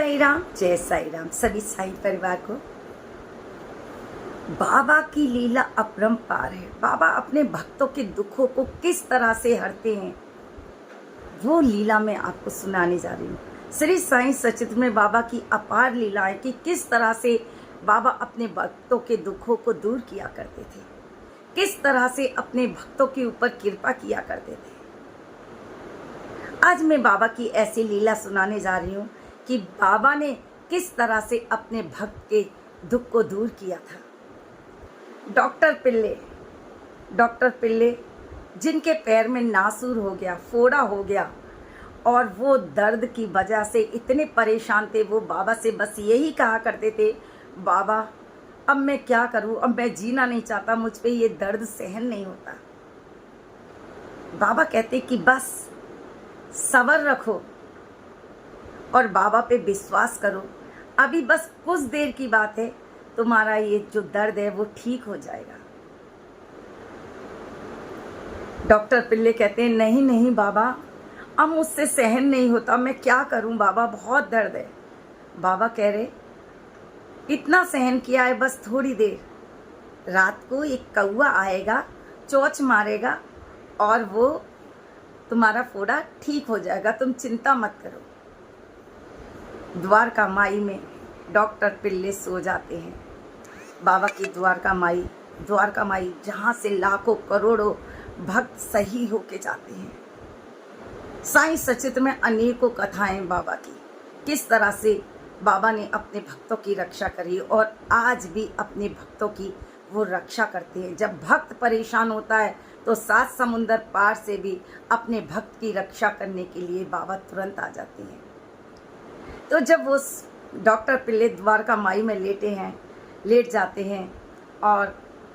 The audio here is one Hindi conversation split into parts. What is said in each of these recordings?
साई राम, जय साई राम सभी साई परिवार को। बाबा की लीला अपरंपार है। बाबा अपने भक्तों के दुखों को किस तरह से हरते हैं वो लीला मैं आपको सुनाने जा रही हूँ। श्री साईं सचित्र में बाबा की अपार लीला है कि किस तरह से बाबा अपने भक्तों के दुखों को दूर किया करते थे, किस तरह से अपने भक्तों के ऊपर कृपा किया करते थे। आज मैं बाबा की ऐसी लीला सुनाने जा रही हूँ कि बाबा ने किस तरह से अपने भक्त के दुख को दूर किया था। डॉक्टर पिल्ले जिनके पैर में नासूर हो गया, फोड़ा हो गया और वो दर्द की वजह से इतने परेशान थे, वो बाबा से बस यही कहा करते थे, बाबा अब मैं क्या करूं, अब मैं जीना नहीं चाहता, मुझ पे ये दर्द सहन नहीं होता। बाबा कहते कि बस सब्र रखो और बाबा पे विश्वास करो, अभी बस कुछ देर की बात है, तुम्हारा ये जो दर्द है वो ठीक हो जाएगा। डॉक्टर पिल्ले कहते हैं नहीं नहीं बाबा, अब मुझसे सहन नहीं होता, मैं क्या करूं बाबा, बहुत दर्द है। बाबा कह रहे इतना सहन किया है, बस थोड़ी देर, रात को एक कौवा आएगा, चोंच मारेगा और वो तुम्हारा फोड़ा ठीक हो जाएगा, तुम चिंता मत करो। द्वारका माई में डॉक्टर पिल्ले सो जाते हैं। बाबा की द्वारका माई जहाँ से लाखों करोड़ों भक्त सही होके जाते हैं। साईं सचित्र में अनेकों कथाएं बाबा की, किस तरह से बाबा ने अपने भक्तों की रक्षा करी और आज भी अपने भक्तों की वो रक्षा करते हैं। जब भक्त परेशान होता है तो 7 समुंदर पार से भी अपने भक्त की रक्षा करने के लिए बाबा तुरंत आ जाते हैं। तो जब वो डॉक्टर पिल्ले द्वारका माई में लेट जाते हैं और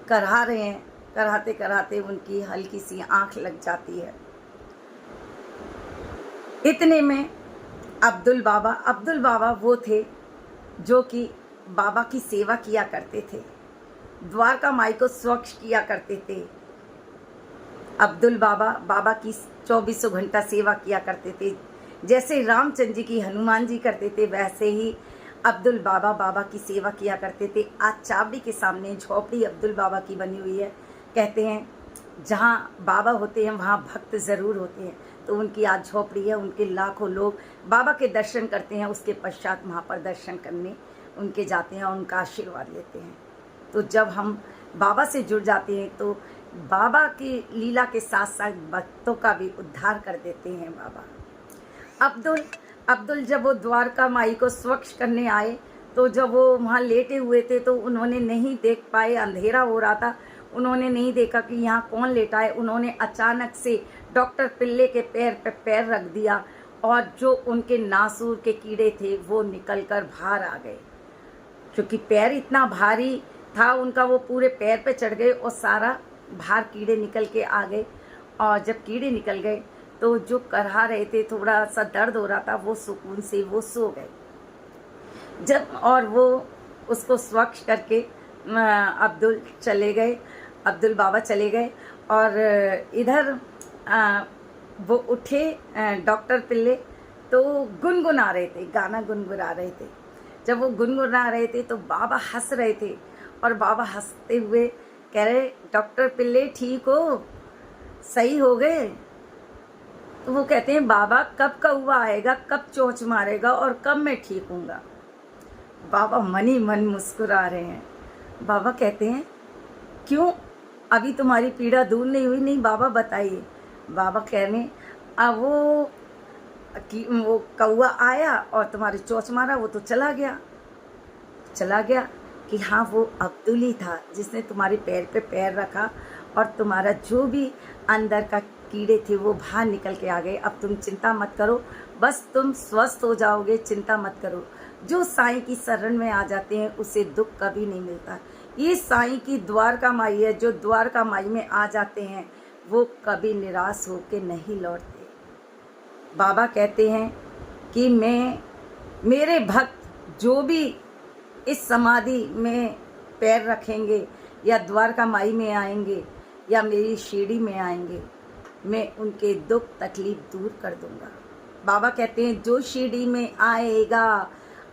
करहा रहे हैं, कराते कराते उनकी हल्की सी आंख लग जाती है। इतने में अब्दुल बाबा वो थे जो कि बाबा की सेवा किया करते थे, द्वारका माई को स्वच्छ किया करते थे। अब्दुल बाबा की 24 घंटा सेवा किया करते थे। जैसे रामचंद्र जी की हनुमान जी करते थे, वैसे ही अब्दुल बाबा की सेवा किया करते थे। आज चावड़ी के सामने झोपड़ी अब्दुल बाबा की बनी हुई है। कहते हैं जहाँ बाबा होते हैं वहाँ भक्त ज़रूर होते हैं, तो उनकी आज झोपड़ी है। उनके लाखों लोग बाबा के दर्शन करते हैं, उसके पश्चात वहाँ पर दर्शन करने उनके जाते हैं और उनका आशीर्वाद लेते हैं। तो जब हम बाबा से जुड़ जाते हैं तो बाबा की लीला के साथ साथ भक्तों का भी उद्धार कर देते हैं बाबा। अब्दुल जब वो द्वारका माई को स्वच्छ करने आए तो जब वो वहाँ लेटे हुए थे तो उन्होंने नहीं देख पाए, अंधेरा हो रहा था, उन्होंने नहीं देखा कि यहाँ कौन लेटा है। उन्होंने अचानक से डॉक्टर पिल्ले के पैर पे पैर रख दिया और जो उनके नासूर के कीड़े थे वो निकलकर बाहर आ गए। क्योंकि पैर इतना भारी था उनका, वो पूरे पैर पे चढ़ गए और सारा बाहर कीड़े निकल के आ गए। और जब कीड़े निकल गए तो जो करहा रहे थे, थोड़ा सा दर्द हो रहा था, वो सुकून से वो सो गए। जब और वो उसको स्वच्छ करके अब्दुल बाबा चले गए और इधर वो उठे डॉक्टर पिल्ले तो गुनगुना रहे थे, गाना गुनगुना रहे थे। जब वो गुनगुना रहे थे तो बाबा हंस रहे थे और बाबा हंसते हुए कह रहे डॉक्टर पिल्ले ठीक हो, सही हो गए? तो वो कहते हैं बाबा कब कौवा आएगा, कब चोंच मारेगा और कब मैं ठीक हूँगा। बाबा मन ही मन मुस्कुरा रहे हैं। बाबा कहते हैं क्यों, अभी तुम्हारी पीड़ा दूर नहीं हुई? नहीं बाबा बताइए। बाबा कह रहे अब वो कौवा आया और तुम्हारी चोंच मारा, वो तो चला गया कि हाँ वो अब्दुल ही था जिसने तुम्हारे पैर पे पैर रखा और तुम्हारा जो भी अंदर का कीड़े थे वो बाहर निकल के आ गए। अब तुम चिंता मत करो, बस तुम स्वस्थ हो जाओगे, चिंता मत करो। जो साईं की शरण में आ जाते हैं उसे दुख कभी नहीं मिलता। ये साईं की द्वारका माई है, जो द्वारका माई में आ जाते हैं वो कभी निराश होकर नहीं लौटते। बाबा कहते हैं कि मेरे भक्त जो भी इस समाधि में पैर रखेंगे या द्वारका माई में आएंगे या मेरी शिरडी में आएंगे, मैं उनके दुख तकलीफ दूर कर दूंगा। बाबा कहते हैं जो शिरडी में आएगा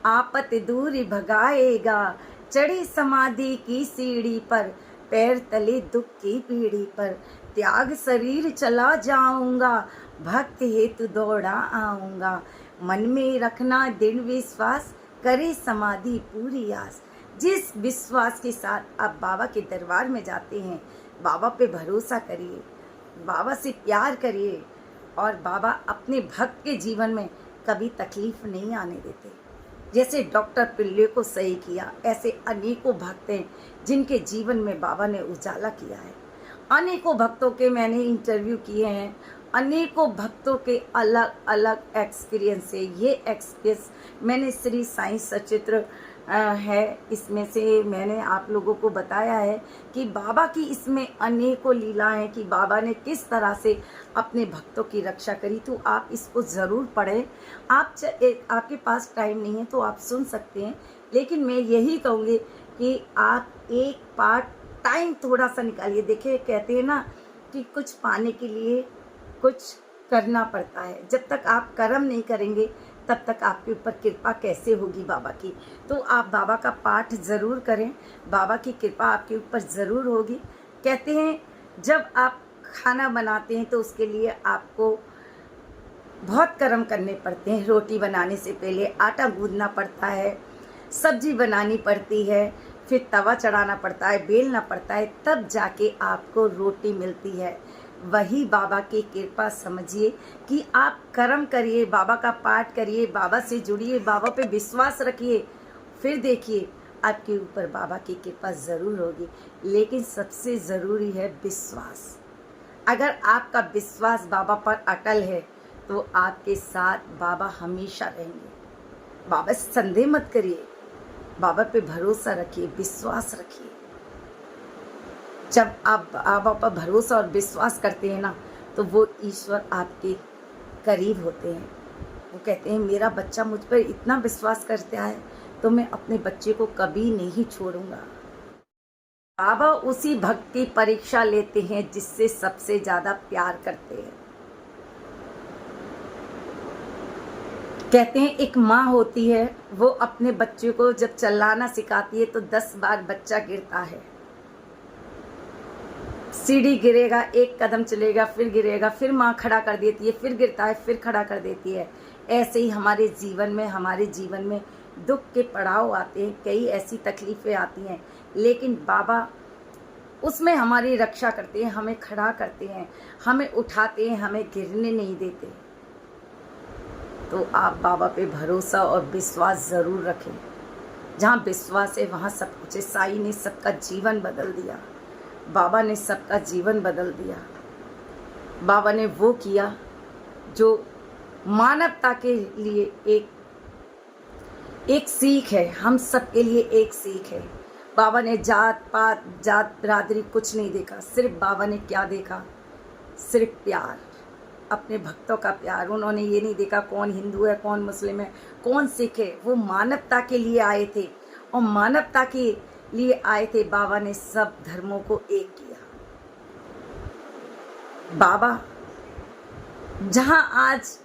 आपत दूर भगाएगा। चढ़ी समाधि की सीढ़ी पर, पैर तले दुख की पीढ़ी पर, त्याग शरीर चला जाऊंगा, भक्त हेतु दौड़ा आऊंगा। मन में रखना दृढ़ विश्वास, करे समाधि पूरी आस। जिस विश्वास के साथ आप बाबा के दरबार में जाते हैं, बाबा पे भरोसा करिए, बाबा से प्यार करिए, और बाबा अपने भक्त के जीवन में कभी तकलीफ नहीं आने देते। जैसे डॉक्टर पिल्ले को सही किया, ऐसे अनेकों भक्त हैं जिनके जीवन में बाबा ने उजाला किया है। अनेकों भक्तों के मैंने इंटरव्यू किए हैं, अनेकों भक्तों के अलग अलग एक्सपीरियंस है। ये एक्सपीरियंस मैंने श्री साईं सचित्र है, इसमें से मैंने आप लोगों को बताया है कि बाबा की इसमें अनेकों लीला हैं कि बाबा ने किस तरह से अपने भक्तों की रक्षा करी। तो आप इसको ज़रूर पढ़ें। आपके पास टाइम नहीं है तो आप सुन सकते हैं, लेकिन मैं यही कहूँगी कि आप एक पार्ट टाइम थोड़ा सा निकालिए। देखिए, कहते हैं ना कि कुछ पाने के लिए कुछ करना पड़ता है। जब तक आप कर्म नहीं करेंगे तब तक आपके ऊपर कृपा कैसे होगी बाबा की। तो आप बाबा का पाठ ज़रूर करें, बाबा की कृपा आपके ऊपर ज़रूर होगी। कहते हैं जब आप खाना बनाते हैं तो उसके लिए आपको बहुत कर्म करने पड़ते हैं। रोटी बनाने से पहले आटा गूंदना पड़ता है, सब्जी बनानी पड़ती है, फिर तवा चढ़ाना पड़ता है, बेलना पड़ता है, तब जाके आपको रोटी मिलती है। वही बाबा की कृपा समझिए कि आप कर्म करिए, बाबा का पाठ करिए, बाबा से जुड़िए, बाबा पे विश्वास रखिए, फिर देखिए आपके ऊपर बाबा की कृपा ज़रूर होगी। लेकिन सबसे ज़रूरी है विश्वास। अगर आपका विश्वास बाबा पर अटल है तो आपके साथ बाबा हमेशा रहेंगे। बाबा से संदेह मत करिए, बाबा पे भरोसा रखिए, विश्वास रखिए। जब आप बाबा पर भरोसा और विश्वास करते हैं ना, तो वो ईश्वर आपके करीब होते हैं। वो कहते हैं मेरा बच्चा मुझ पर इतना विश्वास करता है तो मैं अपने बच्चे को कभी नहीं छोड़ूंगा। बाबा उसी भक्त की परीक्षा लेते हैं जिससे सबसे ज़्यादा प्यार करते हैं। कहते हैं एक माँ होती है, वो अपने बच्चे को जब चलाना सिखाती है तो 10 बार बच्चा गिरता है। सीढ़ी गिरेगा, एक कदम चलेगा, फिर गिरेगा, फिर माँ खड़ा कर देती है, फिर गिरता है, फिर खड़ा कर देती है। ऐसे ही हमारे जीवन में दुख के पड़ाव आते हैं, कई ऐसी तकलीफ़ें आती हैं, लेकिन बाबा उसमें हमारी रक्षा करते हैं, हमें खड़ा करते हैं, हमें उठाते हैं, हमें गिरने नहीं देते। तो आप बाबा पे भरोसा और विश्वास ज़रूर रखें। जहाँ विश्वास है वहाँ सब कुछ है। साईं ने सबका जीवन बदल दिया, बाबा ने सबका जीवन बदल दिया। बाबा ने वो किया जो मानवता के लिए एक सीख है, हम सबके लिए एक सीख है। बाबा ने जात पात, जात बिरादरी कुछ नहीं देखा, सिर्फ बाबा ने क्या देखा, सिर्फ प्यार, अपने भक्तों का प्यार। उन्होंने ये नहीं देखा कौन हिंदू है, कौन मुस्लिम है, कौन सिख है। वो मानवता के लिए आए थे, और मानवता के लिए आए थे। बाबा ने सब धर्मों को एक किया। बाबा जहां आज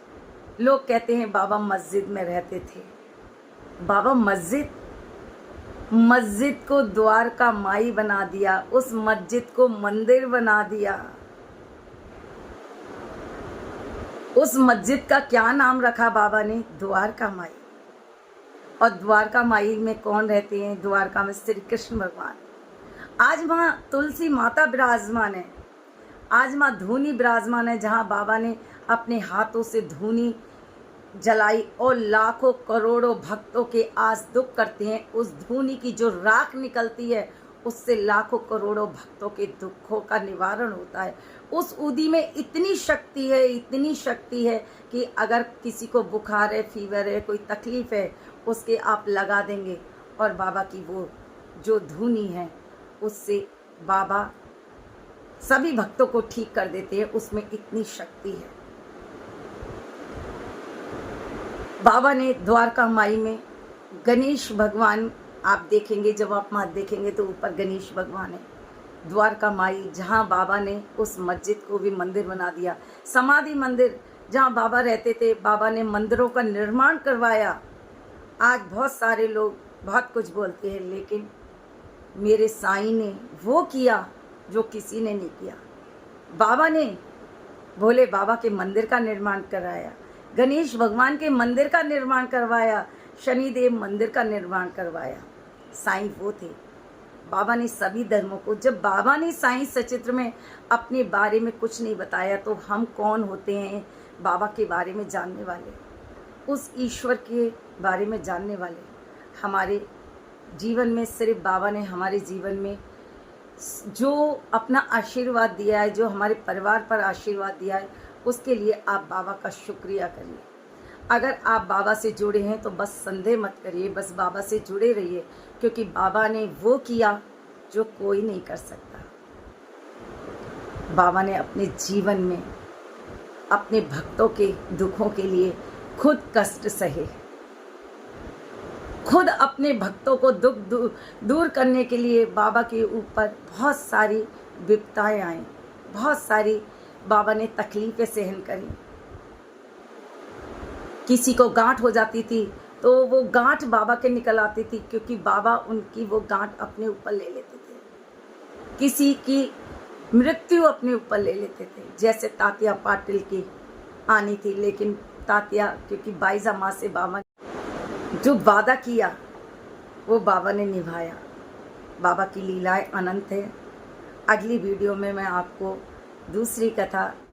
लोग कहते हैं बाबा मस्जिद में रहते थे, बाबा मस्जिद को द्वार का माई बना दिया, उस मस्जिद को मंदिर बना दिया। उस मस्जिद का क्या नाम रखा बाबा ने? द्वारका माई। और द्वारका माई में कौन रहते हैं? द्वारका में श्री कृष्ण भगवान। आज वहाँ तुलसी माता विराजमान है, आज माँ धूनी विराजमान है, जहाँ बाबा ने अपने हाथों से धूनी जलाई और लाखों करोड़ों भक्तों के आज दुख करते हैं। उस धूनी की जो राख निकलती है उससे लाखों करोड़ों भक्तों के दुखों का निवारण होता है। उस ऊदी में इतनी शक्ति है, इतनी शक्ति है कि अगर किसी को बुखार है, फीवर है, कोई तकलीफ़ है, उसके आप लगा देंगे और बाबा की वो जो धूनी है उससे बाबा सभी भक्तों को ठीक कर देते हैं। उसमें इतनी शक्ति है। बाबा ने द्वारका माई में गणेश भगवान, आप देखेंगे जब आप मत देखेंगे तो ऊपर गणेश भगवान है। द्वारका माई जहाँ बाबा ने उस मस्जिद को भी मंदिर बना दिया। समाधि मंदिर जहाँ बाबा रहते थे, बाबा ने मंदिरों का निर्माण करवाया। आज बहुत सारे लोग बहुत कुछ बोलते हैं, लेकिन मेरे साईं ने वो किया जो किसी ने नहीं किया। बाबा ने भोले बाबा के मंदिर का निर्माण कराया, गणेश भगवान के मंदिर का निर्माण करवाया, शनिदेव मंदिर का निर्माण करवाया। साईं वो थे। बाबा ने सभी धर्मों को, जब बाबा ने साईं सचित्र में अपने बारे में कुछ नहीं बताया तो हम कौन होते हैं बाबा के बारे में जानने वाले, उस ईश्वर के बारे में जानने वाले। हमारे जीवन में सिर्फ बाबा ने हमारे जीवन में जो अपना आशीर्वाद दिया है, जो हमारे परिवार पर आशीर्वाद दिया है, उसके लिए आप बाबा का शुक्रिया करिए। अगर आप बाबा से जुड़े हैं तो बस संदेह मत करिए, बस बाबा से जुड़े रहिए, क्योंकि बाबा ने वो किया जो कोई नहीं कर सकता। बाबा ने अपने जीवन में अपने भक्तों के दुखों के लिए खुद कष्ट सहे, खुद अपने भक्तों को दुख दूर करने के लिए बाबा के ऊपर बहुत सारी विपदाएं आई, बहुत सारी बाबा ने तकलीफ़ें सहन करी। किसी को गांठ हो जाती थी तो वो गांठ बाबा के निकल आती थी, क्योंकि बाबा उनकी वो गांठ अपने ऊपर ले लेते थे। किसी की मृत्यु अपने ऊपर ले लेते थे, जैसे तात्या पाटिल की आनी थी, लेकिन तात्या क्योंकि बाईजा माँ से बाबा जो वादा किया वो बाबा ने निभाया। बाबा की लीलाएं अनंत है। अगली वीडियो में मैं आपको दूसरी कथा